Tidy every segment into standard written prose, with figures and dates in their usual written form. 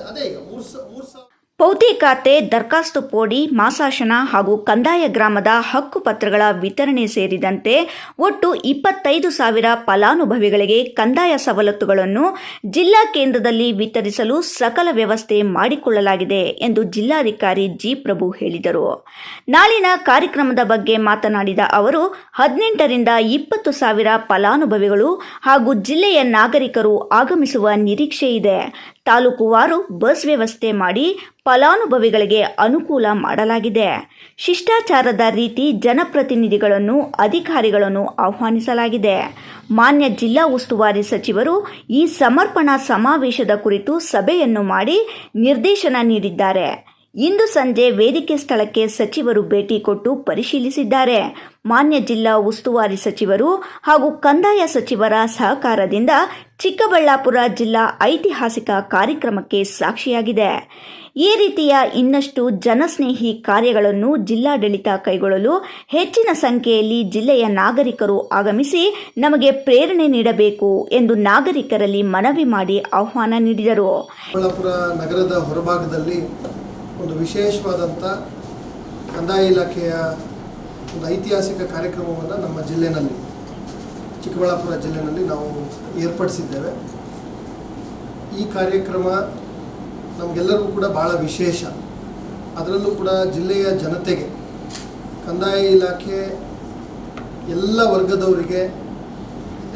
ಅದೇ ಈಗ 3,000 ಪೌತಿ ಖಾತೆ, ದರಖಾಸ್ತು ಪೋಡಿ, ಮಾಸಾಶನ ಹಾಗೂ ಕಂದಾಯ ಗ್ರಾಮದ ಹಕ್ಕು ಪತ್ರಗಳ ವಿತರಣೆ ಸೇರಿದಂತೆ ಒಟ್ಟು 25,000 ಫಲಾನುಭವಿಗಳಿಗೆ ಕಂದಾಯ ಸವಲತ್ತುಗಳನ್ನು ಜಿಲ್ಲಾ ಕೇಂದ್ರದಲ್ಲಿ ವಿತರಿಸಲು ಸಕಲ ವ್ಯವಸ್ಥೆ ಮಾಡಿಕೊಳ್ಳಲಾಗಿದೆ ಎಂದು ಜಿಲ್ಲಾಧಿಕಾರಿ ಜಿ. ಪ್ರಭು ಹೇಳಿದರು. ನಾಳಿನ ಕಾರ್ಯಕ್ರಮದ ಬಗ್ಗೆ ಮಾತನಾಡಿದ ಅವರು 18ರಿಂದ 20,000 ಫಲಾನುಭವಿಗಳು ಹಾಗೂ ಜಿಲ್ಲೆಯ ನಾಗರಿಕರು ಆಗಮಿಸುವ ನಿರೀಕ್ಷೆ ಇದೆ. ತಾಲೂಕುವಾರು ಬಸ್ ವ್ಯವಸ್ಥೆ ಮಾಡಿ ಫಲಾನುಭವಿಗಳಿಗೆ ಅನುಕೂಲ ಮಾಡಲಾಗಿದೆ. ಶಿಷ್ಟಾಚಾರದ ರೀತಿ ಜನಪ್ರತಿನಿಧಿಗಳನ್ನು, ಅಧಿಕಾರಿಗಳನ್ನು ಆಹ್ವಾನಿಸಲಾಗಿದೆ. ಮಾನ್ಯ ಜಿಲ್ಲಾ ಉಸ್ತುವಾರಿ ಸಚಿವರು ಈ ಸಮರ್ಪಣಾ ಸಮಾವೇಶದ ಕುರಿತು ಸಭೆಯನ್ನು ಮಾಡಿ ನಿರ್ದೇಶನ ನೀಡಿದ್ದಾರೆ. ಇಂದು ಸಂಜೆ ವೇದಿಕೆ ಸ್ಥಳಕ್ಕೆ ಸಚಿವರು ಭೇಟಿ ಕೊಟ್ಟು ಪರಿಶೀಲಿಸಿದ್ದಾರೆ. ಮಾನ್ಯ ಜಿಲ್ಲಾ ಉಸ್ತುವಾರಿ ಸಚಿವರು ಹಾಗೂ ಕಂದಾಯ ಸಚಿವರ ಸಹಕಾರದಿಂದ ಚಿಕ್ಕಬಳ್ಳಾಪುರ ಜಿಲ್ಲಾ ಐತಿಹಾಸಿಕ ಕಾರ್ಯಕ್ರಮಕ್ಕೆ ಸಾಕ್ಷಿಯಾಗಿದೆ. ಈ ರೀತಿಯ ಇನ್ನಷ್ಟು ಜನಸ್ನೇಹಿ ಕಾರ್ಯಗಳನ್ನು ಜಿಲ್ಲಾಡಳಿತ ಕೈಗೊಳ್ಳಲು ಹೆಚ್ಚಿನ ಸಂಖ್ಯೆಯಲ್ಲಿ ಜಿಲ್ಲೆಯ ನಾಗರಿಕರು ಆಗಮಿಸಿ ನಮಗೆ ಪ್ರೇರಣೆ ನೀಡಬೇಕು ಎಂದು ನಾಗರಿಕರಲ್ಲಿ ಮನವಿ ಮಾಡಿ ಆಹ್ವಾನ ನೀಡಿದರು. ಚಿಕ್ಕಬಳ್ಳಾಪುರ ನಗರದ ಹೊರಭಾಗದಲ್ಲಿ ಒಂದು ವಿಶೇಷವಾದಂಥ ಕಂದಾಯ ಇಲಾಖೆಯ ಒಂದು ಐತಿಹಾಸಿಕ ಕಾರ್ಯಕ್ರಮವನ್ನು ನಮ್ಮ ಜಿಲ್ಲೆಯಲ್ಲಿ, ಚಿಕ್ಕಬಳ್ಳಾಪುರ ಜಿಲ್ಲೆಯಲ್ಲಿ ನಾವು ಏರ್ಪಡಿಸಿದ್ದೇವೆ. ಈ ಕಾರ್ಯಕ್ರಮ ನಮಗೆಲ್ಲರಿಗೂ ಕೂಡ ಭಾಳ ವಿಶೇಷ. ಅದರಲ್ಲೂ ಕೂಡ ಜಿಲ್ಲೆಯ ಜನತೆಗೆ ಕಂದಾಯ ಇಲಾಖೆ ಎಲ್ಲ ವರ್ಗದವರಿಗೆ,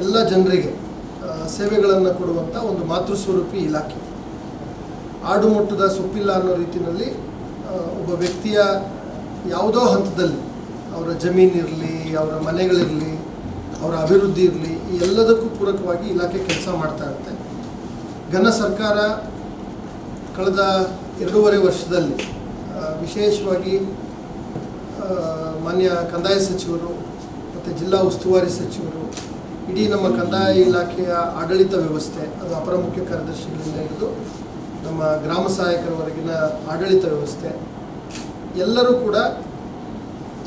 ಎಲ್ಲ ಜನರಿಗೆ ಸೇವೆಗಳನ್ನು ಕೊಡುವಂಥ ಒಂದು ಮಾತೃಸ್ವರೂಪಿ ಇಲಾಖೆ. ಆಡು ಮುಟ್ಟದ ಸೊಪ್ಪಿಲ್ಲ ಅನ್ನೋ ರೀತಿಯಲ್ಲಿ ಒಬ್ಬ ವ್ಯಕ್ತಿಯ ಯಾವುದೋ ಹಂತದಲ್ಲಿ ಅವರ ಜಮೀನಿರಲಿ, ಅವರ ಮನೆಗಳಿರಲಿ, ಅವರ ಅಭಿವೃದ್ಧಿ ಇರಲಿ, ಈ ಎಲ್ಲದಕ್ಕೂ ಪೂರಕವಾಗಿ ಇಲಾಖೆ ಕೆಲಸ ಮಾಡ್ತಾ ಇರುತ್ತೆ. ಘನ ಸರ್ಕಾರ ಕಳೆದ 2.5 ವರ್ಷದಲ್ಲಿ ವಿಶೇಷವಾಗಿ ಮಾನ್ಯ ಕಂದಾಯ ಸಚಿವರು ಮತ್ತು ಜಿಲ್ಲಾ ಉಸ್ತುವಾರಿ ಸಚಿವರು, ಇಡೀ ನಮ್ಮ ಕಂದಾಯ ಇಲಾಖೆಯ ಆಡಳಿತ ವ್ಯವಸ್ಥೆ, ಅದು ಅಪರ ಮುಖ್ಯ ಕಾರ್ಯದರ್ಶಿಗಳಿಂದ ಹಿಡಿದು ನಮ್ಮ ಗ್ರಾಮ ಸಹಾಯಕರವರೆಗಿನ ಆಡಳಿತ ವ್ಯವಸ್ಥೆ, ಎಲ್ಲರೂ ಕೂಡ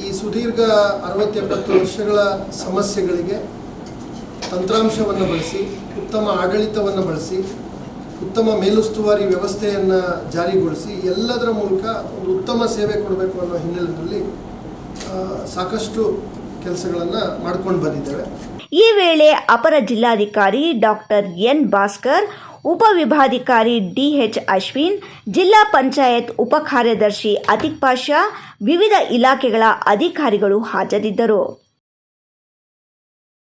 ಈ ಸುದೀರ್ಘ 60-70 ವರ್ಷಗಳ ಸಮಸ್ಯೆಗಳಿಗೆ ತಂತ್ರಾಂಶವನ್ನು ಬಳಸಿ, ಉತ್ತಮ ಆಡಳಿತವನ್ನು ಬಳಸಿ, ಉತ್ತಮ ಮೇಲುಸ್ತುವಾರಿ ವ್ಯವಸ್ಥೆಯನ್ನು ಜಾರಿಗೊಳಿಸಿ ಎಲ್ಲದರ ಮೂಲಕ ಒಂದು ಉತ್ತಮ ಸೇವೆ ಕೊಡಬೇಕು ಅನ್ನೋ ಹಿನ್ನೆಲೆಯಲ್ಲಿ ಸಾಕಷ್ಟು ಕೆಲಸಗಳನ್ನು ಮಾಡ್ಕೊಂಡು ಬಂದಿದ್ದೇವೆ. ಈ ವೇಳೆ ಅಪರ ಜಿಲ್ಲಾಧಿಕಾರಿ ಡಾಕ್ಟರ್ ಎನ್ ಭಾಸ್ಕರ್, ಉಪವಿಭಾಗಾಧಿಕಾರಿ ಡಿಎಚ್ ಅಶ್ವಿನ್, ಜಿಲ್ಲಾ ಪಂಚಾಯತ್ ಉಪ ಕಾರ್ಯದರ್ಶಿ ಅತಿಕ್ ಪಾಷಾ, ವಿವಿಧ ಇಲಾಖೆಗಳ ಅಧಿಕಾರಿಗಳು ಹಾಜರಿದ್ದರು.